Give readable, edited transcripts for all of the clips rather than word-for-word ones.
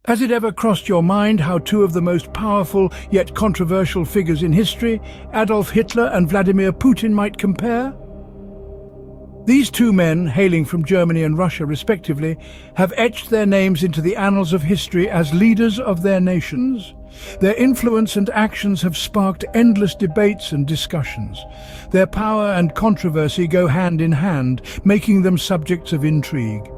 Has it ever crossed your mind how two of the most powerful yet controversial figures in history, Adolf Hitler and Vladimir Putin, might compare? These two men, hailing from Germany and Russia respectively, have etched their names into the annals of history as leaders of their nations. Their influence and actions have sparked endless debates and discussions. Their power and controversy go hand in hand, making them subjects of intrigue.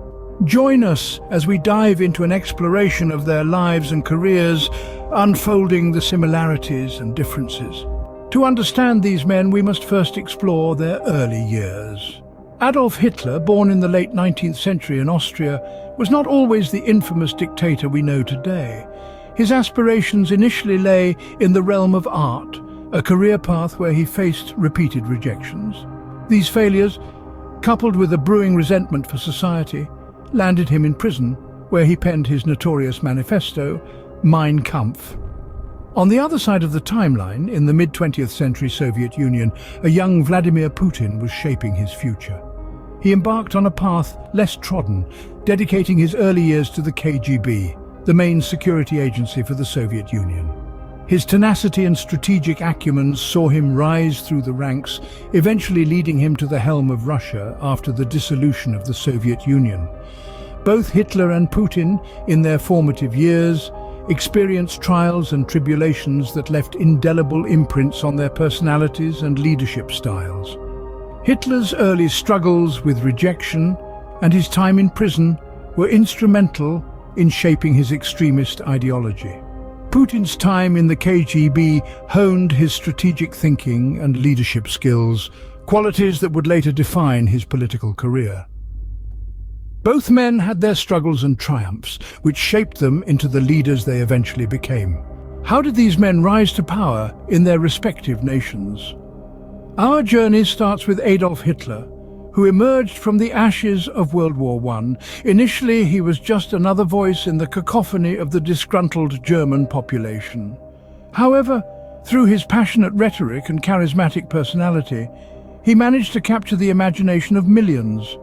Join us as we dive into an exploration of their lives and careers, unfolding the similarities and differences. To understand these men, we must first explore their early years. Adolf Hitler, born in the late 19th century in Austria, was not always the infamous dictator we know today. His aspirations initially lay in the realm of art, a career path where he faced repeated rejections. These failures, coupled with a brewing resentment for society, landed him in prison, where he penned his notorious manifesto, Mein Kampf. On the other side of the timeline, in the mid-20th century Soviet Union, a young Vladimir Putin was shaping his future. He embarked on a path less trodden, dedicating his early years to the KGB, the main security agency for the Soviet Union. His tenacity and strategic acumen saw him rise through the ranks, eventually leading him to the helm of Russia after the dissolution of the Soviet Union. Both Hitler and Putin, in their formative years, experienced trials and tribulations that left indelible imprints on their personalities and leadership styles. Hitler's early struggles with rejection and his time in prison were instrumental in shaping his extremist ideology. Putin's time in the KGB honed his strategic thinking and leadership skills, qualities that would later define his political career. Both men had their struggles and triumphs, which shaped them into the leaders they eventually became. How did these men rise to power in their respective nations? Our journey starts with Adolf Hitler, who emerged from the ashes of World War I. Initially, he was just another voice in the cacophony of the disgruntled German population. However, through his passionate rhetoric and charismatic personality, he managed to capture the imagination of millions.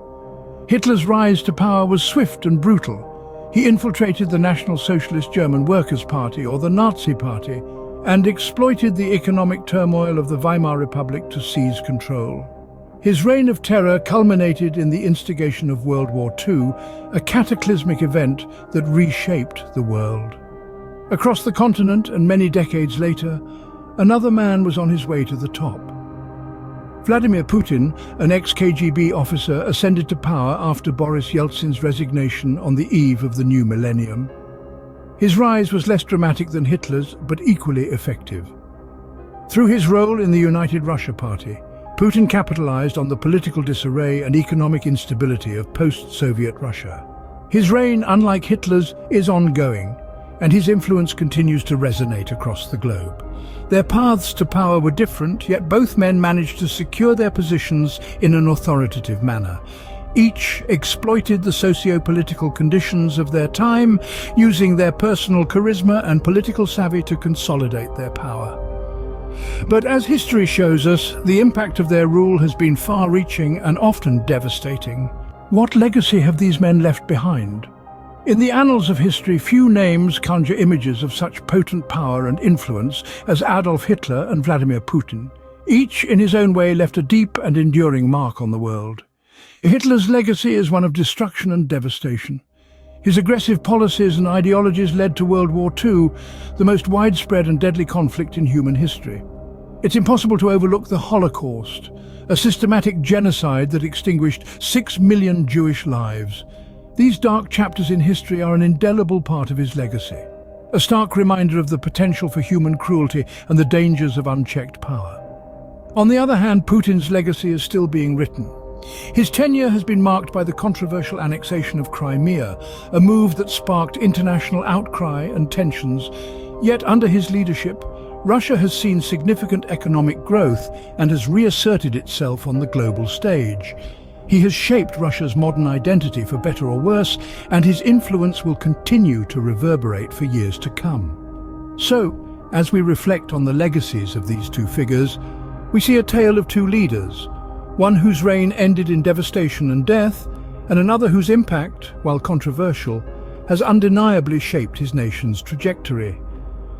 Hitler's rise to power was swift and brutal. He infiltrated the National Socialist German Workers' Party, or the Nazi Party, and exploited the economic turmoil of the Weimar Republic to seize control. His reign of terror culminated in the instigation of World War II, a cataclysmic event that reshaped the world. Across the continent and many decades later, another man was on his way to the top. Vladimir Putin, an ex-KGB officer, ascended to power after Boris Yeltsin's resignation on the eve of the new millennium. His rise was less dramatic than Hitler's, but equally effective. Through his role in the United Russia Party, Putin capitalized on the political disarray and economic instability of post-Soviet Russia. His reign, unlike Hitler's, is ongoing, and his influence continues to resonate across the globe. Their paths to power were different, yet both men managed to secure their positions in an authoritative manner. Each exploited the socio-political conditions of their time, using their personal charisma and political savvy to consolidate their power. But as history shows us, the impact of their rule has been far-reaching and often devastating. What legacy have these men left behind? In the annals of history, few names conjure images of such potent power and influence as Adolf Hitler and Vladimir Putin. Each, in his own way, left a deep and enduring mark on the world. Hitler's legacy is one of destruction and devastation. His aggressive policies and ideologies led to World War II, the most widespread and deadly conflict in human history. It's impossible to overlook the Holocaust, a systematic genocide that extinguished 6 million Jewish lives. These dark chapters in history are an indelible part of his legacy, a stark reminder of the potential for human cruelty and the dangers of unchecked power. On the other hand, Putin's legacy is still being written. His tenure has been marked by the controversial annexation of Crimea, a move that sparked international outcry and tensions. Yet under his leadership, Russia has seen significant economic growth and has reasserted itself on the global stage. He has shaped Russia's modern identity for better or worse, and his influence will continue to reverberate for years to come. So, as we reflect on the legacies of these two figures, we see a tale of two leaders, one whose reign ended in devastation and death, and another whose impact, while controversial, has undeniably shaped his nation's trajectory.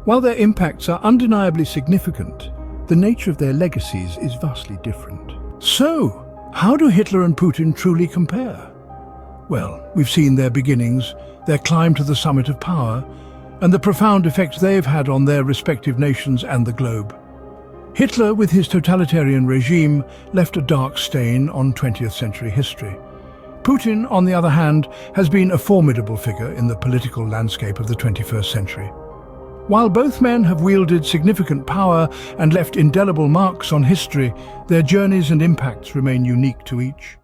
While their impacts are undeniably significant, the nature of their legacies is vastly different. So, how do Hitler and Putin truly compare? Well, we've seen their beginnings, their climb to the summit of power, and the profound effects they've had on their respective nations and the globe. Hitler, with his totalitarian regime, left a dark stain on 20th century history. Putin, on the other hand, has been a formidable figure in the political landscape of the 21st century. While both men have wielded significant power and left indelible marks on history, their journeys and impacts remain unique to each.